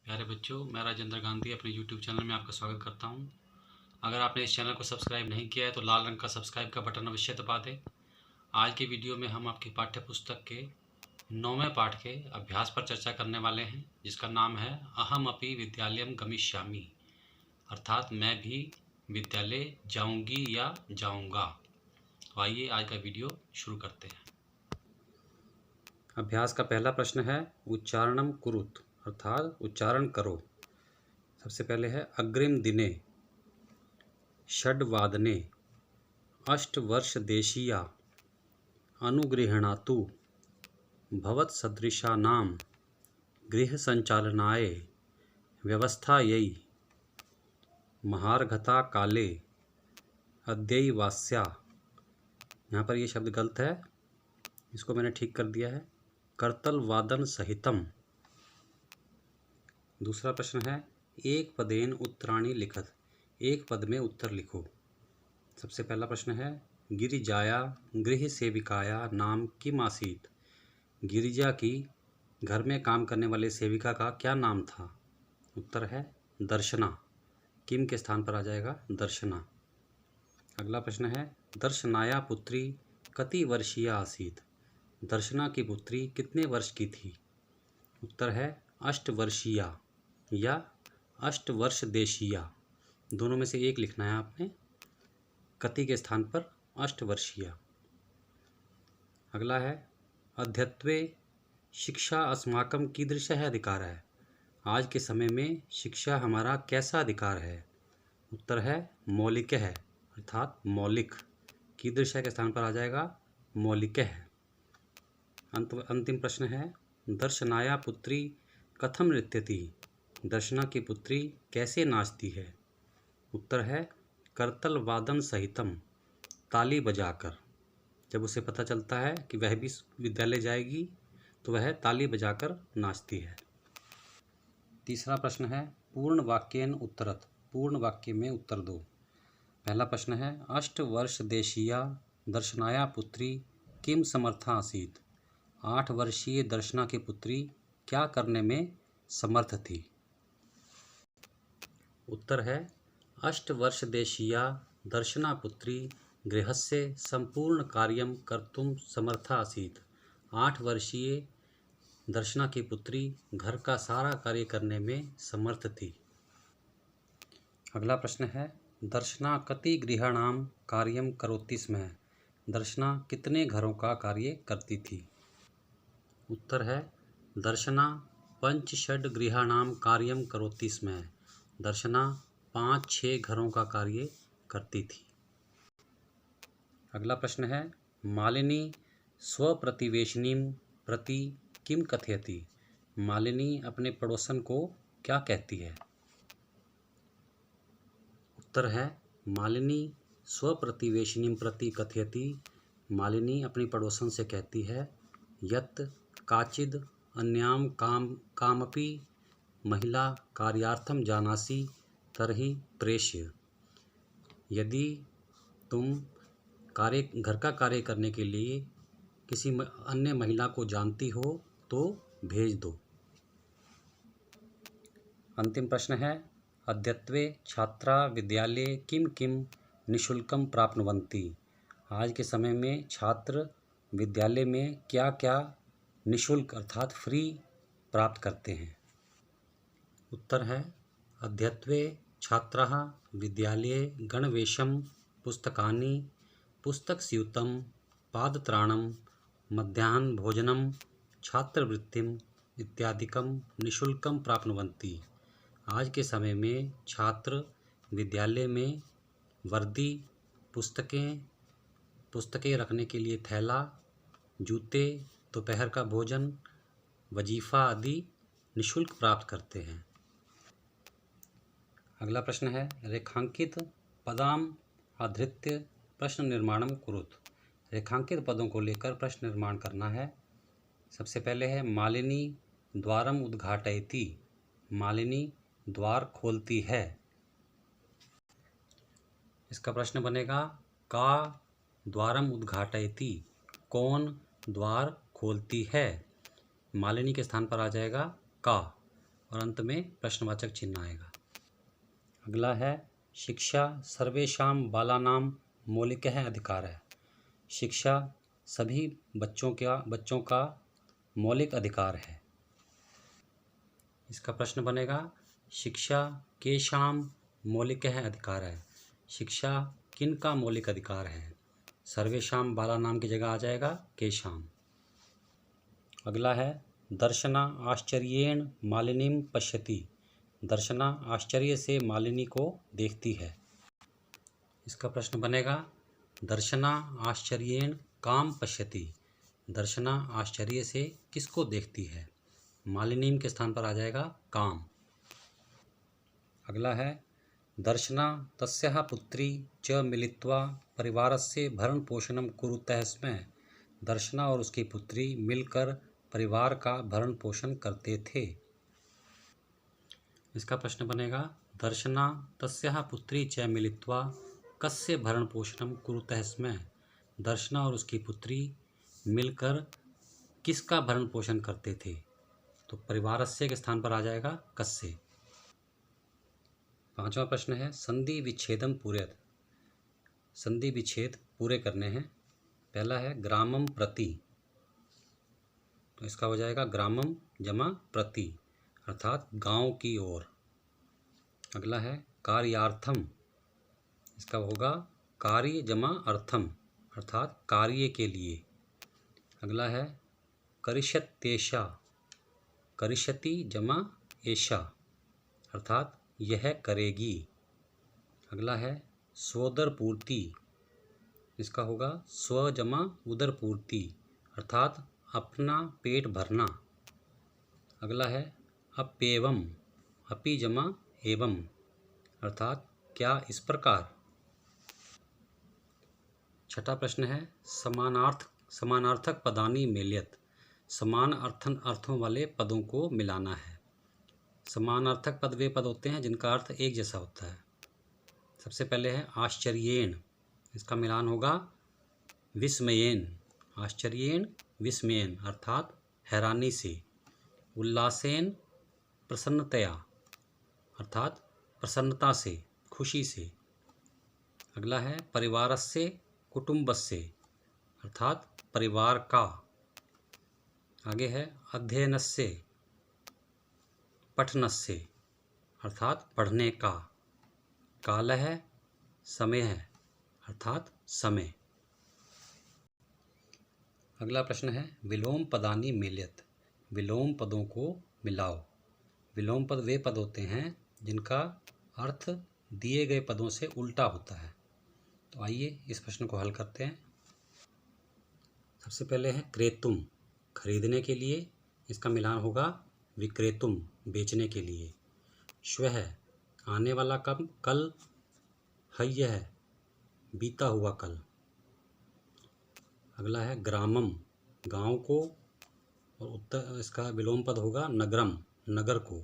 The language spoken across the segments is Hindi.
प्यारे बच्चों, मैं राजेंद्र गांधी अपने YouTube चैनल में आपका स्वागत करता हूं। अगर आपने इस चैनल को सब्सक्राइब नहीं किया है तो लाल रंग का सब्सक्राइब का बटन अवश्य दबा दें। आज की वीडियो में हम आपकी पाठ्य पुस्तक के 9वें पाठ के अभ्यास पर चर्चा करने वाले हैं, जिसका नाम है अहम अपि विद्यालयम गमिष्यामि, अर्थात मैं भी विद्यालय जाऊंगी या जाऊंगा। तो आइए आज का वीडियो शुरू करते हैं। अभ्यास का पहला प्रश्न है उच्चारणम कुरुत, अर्थात उच्चारण करो। सबसे पहले है अग्रिम दिने षड्वादने अष्टवर्षदेशीया अनुगृह्णातु भवत्सदृशानां गृहसञ्चालनाय व्यवस्थायै महार्घता काले अद्यैवास्या। यहाँ पर ये शब्द गलत है, इसको मैंने ठीक कर दिया है, करतल वादन सहितम। दूसरा प्रश्न है एक पदेन उत्तराणि लिखत, एक पद में उत्तर लिखो। सबसे पहला प्रश्न है गिरिजाया गृह सेविकाया नाम किम आसीत। गिरिजा की घर में काम करने वाले सेविका का क्या नाम था। उत्तर है दर्शना। किम के स्थान पर आ जाएगा दर्शना। अगला प्रश्न है दर्शनाया पुत्री कति वर्षीया आसीत। दर्शना की पुत्री कितने वर्ष की थी। उत्तर है अष्टवर्षीया या अष्टवर्षदेशीया, दोनों में से एक लिखना है आपने, कति के स्थान पर अष्टवर्षीया। अगला है अद्यत्वे शिक्षा अस्माकं कीदृशः अधिकार है। आज के समय में शिक्षा हमारा कैसा अधिकार है। उत्तर है मौलिक है, अर्थात मौलिक। कीदृशः के स्थान पर आ जाएगा मौलिक है। अंतिम प्रश्न है दर्शनाया पुत्री कथम नृत्यति। दर्शना की पुत्री कैसे नाचती है। उत्तर है करतल वादन सहितम, ताली बजाकर। जब उसे पता चलता है कि वह भी विद्यालय जाएगी तो वह ताली बजाकर नाचती है। तीसरा प्रश्न है पूर्ण वाक्येन उत्तरत, पूर्ण वाक्य में उत्तर दो। पहला प्रश्न है अष्टवर्षदेशीया दर्शनाया पुत्री किम समर्था आसीत। 8 वर्षीय दर्शना की पुत्री क्या करने में समर्थ थी। उत्तर है अष्टवर्षदेशीया दर्शना पुत्री गृहस्य संपूर्ण कार्यं कर्तुं समर्था आसीत्। 8 वर्षीय दर्शना की पुत्री घर का सारा कार्य करने में समर्थ थी। अगला प्रश्न है दर्शना कति गृहाणां कार्यं करोति स्म। दर्शना कितने घरों का कार्य करती थी। उत्तर है दर्शना 5-6 गृहाणां कार्यं करोति स्म। दर्शना 5-6 घरों का कार्य करती थी। अगला प्रश्न है मालिनी स्वप्रतिवेशिनीं प्रति किम कथयति। मालिनी अपने पड़ोसन को क्या कहती है। उत्तर है मालिनी स्वप्रतिवेशिनीं प्रति कथयति। मालिनी अपनी पड़ोसन से कहती है यत् काचिद अन्यां कामपि महिला कार्यार्थम जानासि तर्हि प्रेष्य। यदि तुम घर का कार्य करने के लिए किसी अन्य महिला को जानती हो तो भेज दो। अंतिम प्रश्न है अद्यत्वे छात्रा विद्यालये किम किम निःशुल्कम प्राप्नुवन्ति। आज के समय में छात्र विद्यालय में क्या क्या निःशुल्क अर्थात फ्री प्राप्त करते हैं। उत्तर है अद्यत्वे छात्राः विद्यालये गणवेशं पुस्तकानि पुस्तकस्यूतं पादत्राणं मध्याह्न भोजनं छात्रवृत्तिम् इत्यादिकं निःशुल्कं प्राप्नुवन्ति। आज के समय में छात्र विद्यालय में वर्दी, पुस्तकें रखने के लिए थैला, जूते, दोपहर का भोजन, वजीफ़ा आदि निःशुल्क प्राप्त करते हैं। अगला प्रश्न है रेखांकित पदाम आधृत्य प्रश्न निर्माणम कुरुत। रेखांकित पदों को लेकर प्रश्न निर्माण करना है। सबसे पहले है मालिनी द्वारम उद्घाटयति। मालिनी द्वार खोलती है। इसका प्रश्न बनेगा का द्वारम उद्घाटयति, कौन द्वार खोलती है। मालिनी के स्थान पर आ जाएगा का। और अंत में प्रश्नवाचक चिन्ह आएगा। अगला है शिक्षा सर्वेषां बालानां मौलिकः अधिकारः। शिक्षा सभी बच्चों का मौलिक अधिकार है। इसका प्रश्न बनेगा शिक्षा केषां मौलिकः अधिकारः। शिक्षा किन का मौलिक अधिकार है। सर्वेषां बालानां की जगह आ जाएगा केषां। अगला है दर्शना आश्चर्येण मालिनीं पश्यति। दर्शना आश्चर्य से मालिनी को देखती है। इसका प्रश्न बनेगा दर्शना आश्चर्येण कां पश्यति। दर्शना आश्चर्य से किसको देखती है। मालिनीं के स्थान पर आ जाएगा कां। अगला है दर्शना तस्याः पुत्री च मिलित्वा परिवारस्य भरण पोषणं कुरुतः स्म। दर्शना और उसकी पुत्री मिलकर परिवार का भरण पोषण करते थे। इसका प्रश्न बनेगा दर्शना तस्याः पुत्री च मिलित्वा कस्य भरण पोषणं कुरुतः स्म। दर्शना और उसकी पुत्री मिलकर किसका भरण पोषण करते थे। तो परिवारस्य के स्थान पर आ जाएगा कस्य। पांचवा प्रश्न है संधि विच्छेदम पूरयत। संधि विच्छेद पूरे करने हैं। पहला है ग्रामम प्रति, तो इसका हो जाएगा ग्रामम जमा प्रति अर्थात गांव की ओर। अगला है कार्यार्थम, इसका होगा कार्य जमा अर्थम अर्थात कार्य के लिए। अगला है करिष्यत्येषा, करिष्यति जमा एषा अर्थात यह करेगी। अगला है स्वोदर पूर्ति, इसका होगा स्व जमा उदर पूर्ति अर्थात अपना पेट भरना। अगला है अप्येवम, अपि जमा एवं अर्थात क्या इस प्रकार। छठा प्रश्न है समानार्थक पदानि मेलयत। समान अर्थों वाले पदों को मिलाना है। समानार्थक पद वे पद होते हैं जिनका अर्थ एक जैसा होता है। सबसे पहले है आश्चर्येण, इसका मिलान होगा विस्मयेन। आश्चर्येण विस्मयेन अर्थात हैरानी से। उल्लासेन प्रसन्नतया अर्थात प्रसन्नता से, खुशी से। अगला है परिवारस्य कुटुंबस्य अर्थात परिवार का। आगे है अध्ययनस्य पठनस्य अर्थात पढ़ने का। कालः समय है अर्थात समय। अगला प्रश्न है विलोम पदानि मेलयत। विलोम पदों को मिलाओ। विलोम पद वे पद होते हैं जिनका अर्थ दिए गए पदों से उल्टा होता है। तो आइए इस प्रश्न को हल करते हैं। सबसे पहले है क्रेतुम, खरीदने के लिए। इसका मिलान होगा विक्रेतुम, बेचने के लिए। श्वः, आने वाला कल। हय्यः, बीता हुआ कल। अगला है ग्रामम, गांव को। और उत्तर इसका विलोम पद होगा नगरम, नगर को।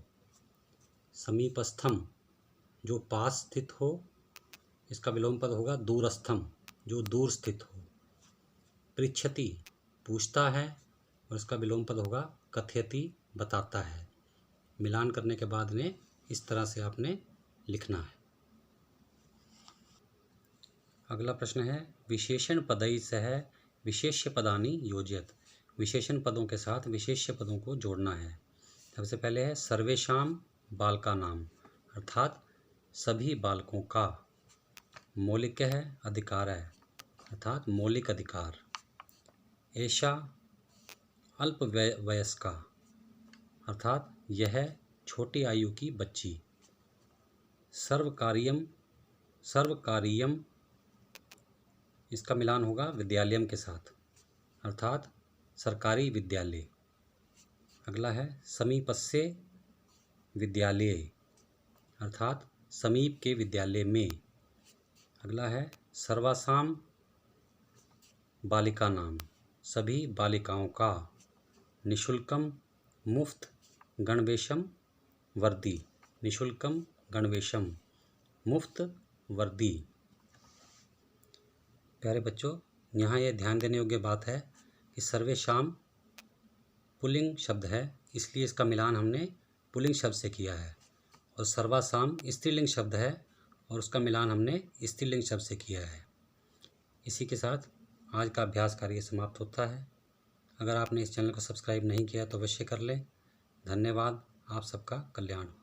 समीपस्थम, जो पास स्थित हो। इसका विलोम पद होगा दूरस्थम, जो दूर स्थित हो। पृच्छति, पूछता है। और इसका विलोम पद होगा कथयति, बताता है। मिलान करने के बाद में इस तरह से आपने लिखना है। अगला प्रश्न है विशेषण पदैः सह विशेष्य पदानि योजयत। विशेषण पदों के साथ विशेष्य पदों को जोड़ना है। सबसे पहले है सर्वेषां बालकानां अर्थात सभी बालकों का। मौलिकः अधिकारः अर्थात मौलिक अधिकार। एषा अल्पवयस्का अर्थात यह छोटी आयु की बच्ची। सर्वकारीयम, इसका मिलान होगा विद्यालयम के साथ अर्थात सरकारी विद्यालय। अगला है समीपस्य विद्यालय अर्थात समीप के विद्यालय में। अगला है सर्वासां बालिकानां, सभी बालिकाओं का। निशुल्कम, मुफ्त। गणवेशम, वर्दी। निशुल्कम गणवेशम, मुफ्त वर्दी। प्यारे बच्चों, यहाँ यह ध्यान देने योग्य बात है कि सर्वेषां पुल्लिंग शब्द है, इसलिए इसका मिलान हमने पुल्लिंग शब्द से किया है और सर्वासाम स्त्रीलिंग शब्द है और उसका मिलान हमने स्त्रीलिंग शब्द से किया है। इसी के साथ आज का अभ्यास कार्य समाप्त होता है। अगर आपने इस चैनल को सब्सक्राइब नहीं किया तो अवश्य कर लें। धन्यवाद। आप सबका कल्याण हो।